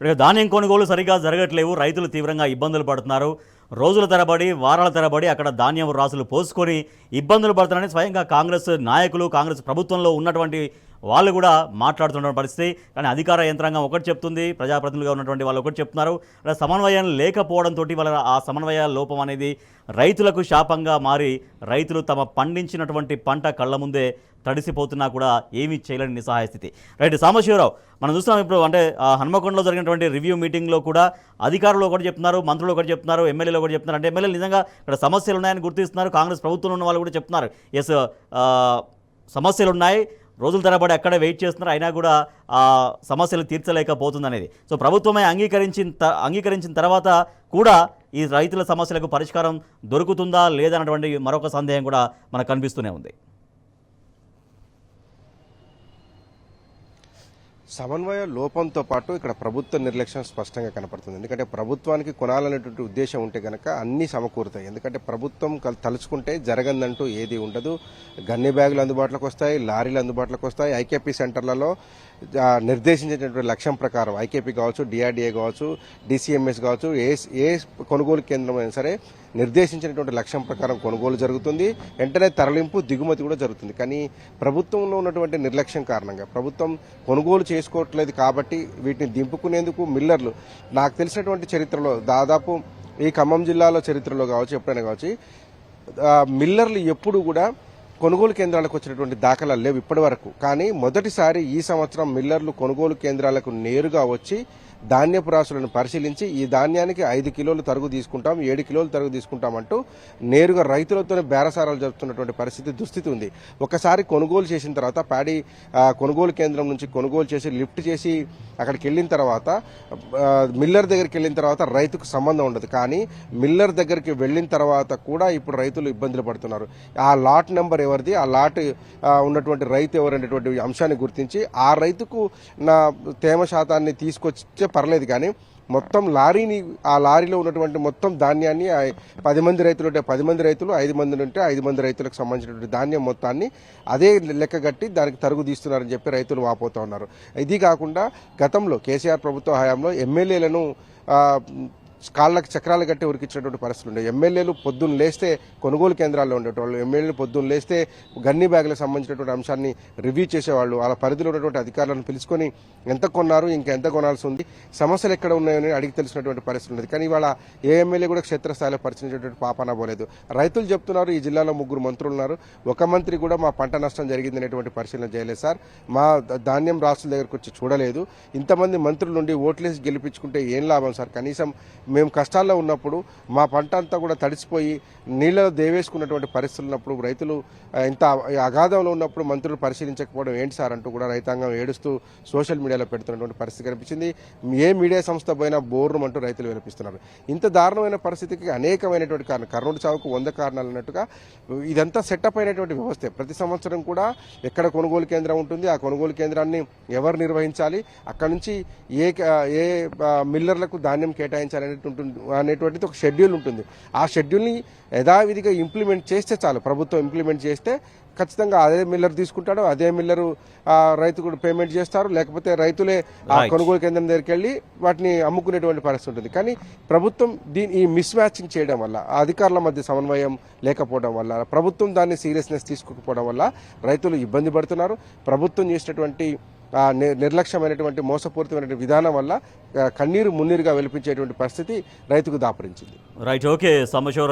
ఇక ధాన్యం కొనుగోలు సరిగా జరగట్లేవు, రైతులు తీవ్రంగా ఇబ్బందులు పడుతున్నారు. రోజుల తరబడి, వారాల తరబడి అక్కడ ధాన్యం రాసులు పోసుకొని ఇబ్బందులు పడుతున్నారని స్వయంగా కాంగ్రెస్ నాయకులు, కాంగ్రెస్ ప్రభుత్వంలో ఉన్నటువంటి వాళ్ళు కూడా మాట్లాడుతున్న పరిస్థితి. కానీ అధికార యంత్రాంగం ఒకటి చెప్తుంది, ప్రజాప్రతినిధులుగా ఉన్నటువంటి వాళ్ళు ఒకటి చెప్తున్నారు. అలా సమన్వయం లేకపోవడంతో వాళ్ళ ఆ సమన్వయ లోపం అనేది రైతులకు శాపంగా మారి రైతులు తమ పండించినటువంటి పంట కళ్ళ ముందే తడిసిపోతున్నా కూడా ఏమీ చేయలేని నిస్సహాయ స్థితి. రైట్, సాంబశివరావు, మనం చూస్తున్నాం ఇప్పుడు అంటే హన్మకొండలో జరిగినటువంటి రివ్యూ మీటింగ్లో కూడా అధికారులు ఒకటి చెప్తున్నారు, మంత్రులు ఒకటి చెప్తున్నారు, ఎమ్మెల్యేలు ఒకటి చెప్తున్నారు. అంటే ఎమ్మెల్యేలు నిజంగా ఇక్కడ సమస్యలు ఉన్నాయని గుర్తిస్తున్నారు, కాంగ్రెస్ ప్రభుత్వంలో ఉన్న వాళ్ళు కూడా చెప్తున్నారు ఎస్ సమస్యలు ఉన్నాయి, రోజుల తరబడి అక్కడే వెయిట్ చేస్తున్నారు, అయినా కూడా ఆ సమస్యలు తీర్చలేకపోతుందనేది. సో ప్రభుత్వమే అంగీకరించిన తర్వాత కూడా ఈ రైతుల సమస్యలకు పరిష్కారం దొరుకుతుందా లేదన్నటువంటి మరొక సందేహం కూడా మనకు కనిపిస్తూనే ఉంది. సమన్వయ లోపంతో పాటు ఇక్కడ ప్రభుత్వ నిర్లక్ష్యం స్పష్టంగా కనపడుతుంది. ఎందుకంటే ప్రభుత్వానికి కొనాలనేటువంటి ఉద్దేశం ఉంటే కనుక అన్ని సమకూరుతాయి. ఎందుకంటే ప్రభుత్వం తలుచుకుంటే జరగదంటూ ఏది ఉండదు. గన్ని బ్యాగులు అందుబాటులోకి వస్తాయి, లారీలు అందుబాటులోకి వస్తాయి. ఐకేపీ సెంటర్లలో నిర్దేశించినటువంటి లక్ష్యం ప్రకారం ఐకేపీ కావచ్చు, డిఆర్డీఏ కావచ్చు, డిసిఎంఎస్ కావచ్చు, ఏ కొనుగోలు కేంద్రం అయినా సరే నిర్దేశించినటువంటి లక్ష్యం ప్రకారం కొనుగోలు జరుగుతుంది. వెంటనే తరలింపు, దిగుమతి కూడా జరుగుతుంది. కానీ ప్రభుత్వంలో ఉన్నటువంటి నిర్లక్ష్యం కారణంగా ప్రభుత్వం కొనుగోలు చేసుకోవట్లేదు కాబట్టి వీటిని దింపుకునేందుకు మిల్లర్లు, నాకు తెలిసినటువంటి చరిత్రలో దాదాపు ఈ ఖమ్మం జిల్లాలో చరిత్రలో కావచ్చు, ఎప్పుడైనా కావచ్చు, మిల్లర్లు ఎప్పుడు కూడా కొనుగోలు కేంద్రాలకు వచ్చినటువంటి దాఖలాలు లేవు ఇప్పటి వరకు. కానీ మొదటిసారి ఈ సంవత్సరం మిల్లర్లు కొనుగోలు కేంద్రాలకు నేరుగా వచ్చి ధాన్యపు రాసులను పరిశీలించి ఈ ధాన్యానికి 5 కిలోలు తరుగు తీసుకుంటాం, 7 కిలోలు తరుగు తీసుకుంటాం అంటూ నేరుగా రైతులతోనే బేరసారాలు జరుపుతున్నటువంటి పరిస్థితి, దుస్థితి ఉంది. ఒకసారి కొనుగోలు చేసిన తర్వాత ప్యాడీ కొనుగోలు కేంద్రం నుంచి కొనుగోలు చేసి లిఫ్ట్ చేసి అక్కడికి వెళ్ళిన తర్వాత మిల్లర్ దగ్గరికి వెళ్ళిన తర్వాత రైతుకు సంబంధం ఉండదు. కానీ మిల్లర్ దగ్గరికి వెళ్ళిన తర్వాత కూడా ఇప్పుడు రైతులు ఇబ్బందులు పడుతున్నారు. ఆ లాట్ నెంబర్ ఎవరిది, ఆ లాట్ ఉన్నటువంటి రైతు ఎవరనేటువంటి అంశాన్ని గుర్తించి ఆ రైతుకు నా తేమ శాతాన్ని తీసుకొచ్చే పర్లేదు. కానీ మొత్తం లారీని, ఆ లారీలో ఉన్నటువంటి మొత్తం ధాన్యాన్ని 10 మంది రైతులు ఉంటే 10 మంది రైతులు, 5 మంది ఉంటే 5 మంది రైతులకు సంబంధించినటువంటి ధాన్యం మొత్తాన్ని అదే లెక్క కట్టి దానికి తరుగు తీస్తున్నారని చెప్పి రైతులు వాపోతూ ఉన్నారు. ఇది కాకుండా గతంలో కేసీఆర్ ప్రభుత్వ హయాంలో ఎమ్మెల్యేలను కాళ్ళకి చక్రాలు కట్టి ఉరికిచ్చినటువంటి పరిస్థితులు ఉండే. ఎమ్మెల్యేలు పొద్దున్న లేస్తే కొనుగోలు కేంద్రాల్లో ఉండేటవాళ్ళు, ఎమ్మెల్యేలు పొద్దున్న లేస్తే గన్ని బ్యాగులకు సంబంధించినటువంటి అంశాన్ని రివ్యూ చేసేవాళ్ళు. వాళ్ళ పరిధిలో ఉన్నటువంటి అధికారులను పిలుచుకొని ఎంత కొన్నారు, ఇంకా ఎంత కొనాల్సి ఉంది, సమస్యలు ఎక్కడ ఉన్నాయని అడిగి తెలిసినటువంటి పరిస్థితి ఉండేది. కానీ ఇవాళ ఏ ఎమ్మెల్యే కూడా క్షేత్రస్థాయిలో పరిశీలించేటువంటి పాపాన పోలేదు. రైతులు చెప్తున్నారు, ఈ జిల్లాలో 3 మంత్రులు ఉన్నారు, ఒక మంత్రి కూడా మా పంట నష్టం జరిగింది అనేటువంటి పరిశీలన చేయలేదు సార్, మా ధాన్యం రాష్ట్రాల దగ్గరకు వచ్చి చూడలేదు, ఇంతమంది మంత్రుల నుండి ఓట్లేసి గెలిపించుకుంటే ఏం లాభం సార్, కనీసం మేము కష్టాల్లో ఉన్నప్పుడు మా పంట అంతా కూడా తడిసిపోయి నీళ్ళలో దేవేసుకున్నటువంటి పరిస్థితులు ఉన్నప్పుడు రైతులు ఇంత అగాధంలో ఉన్నప్పుడు మంత్రులు పరిశీలించకపోవడం ఏంటి సార్ అంటూ కూడా రైతాంగం ఏడుస్తూ సోషల్ మీడియాలో పెడుతున్నటువంటి పరిస్థితి కనిపించింది. ఏ మీడియా సంస్థ పోయినా బోర్రం అంటూ రైతులు వినిపిస్తున్నారు. ఇంత దారుణమైన పరిస్థితికి అనేకమైనటువంటి కారణం, కర్నూలు చావుకు 100 కారణాలు అన్నట్టుగా ఇదంతా సెటప్ అయినటువంటి వ్యవస్థే. ప్రతి సంవత్సరం కూడా ఎక్కడ కొనుగోలు కేంద్రం ఉంటుంది, ఆ కొనుగోలు కేంద్రాన్ని ఎవరు నిర్వహించాలి, అక్కడ నుంచి ఏ మిల్లర్లకు ధాన్యం కేటాయించాలి అనేటువంటిది ఒక షెడ్యూల్ ఉంటుంది. ఆ షెడ్యూల్ని యథావిధిగా ఇంప్లిమెంట్ చేస్తే చాలు. ప్రభుత్వం ఇంప్లిమెంట్ చేస్తే ఖచ్చితంగా అదే మిల్లర్ తీసుకుంటాడు, అదే మిల్లరు రైతు కూడా పేమెంట్ చేస్తారు, లేకపోతే రైతులే ఆ కొనుగోలు కేంద్రం దగ్గరికి వెళ్ళి వాటిని అమ్ముకునేటువంటి పరిస్థితి ఉంటుంది. కానీ ప్రభుత్వం ఈ మిస్ మ్యాచింగ్ చేయడం వల్ల, ఆ అధికారుల మధ్య సమన్వయం లేకపోవడం వల్ల, ప్రభుత్వం దాన్ని సీరియస్నెస్ తీసుకోకపోవడం వల్ల రైతులు ఇబ్బంది పడుతున్నారు. ప్రభుత్వం చేసినటువంటి నిర్లక్ష్యమైనటువంటి మోసపూరితమైన విధానం వల్ల కన్నీరు మున్నీరుగా వెలిపించేటువంటి పరిస్థితి రైతుకు దాపురించింది. Right, okay Sambasivarao.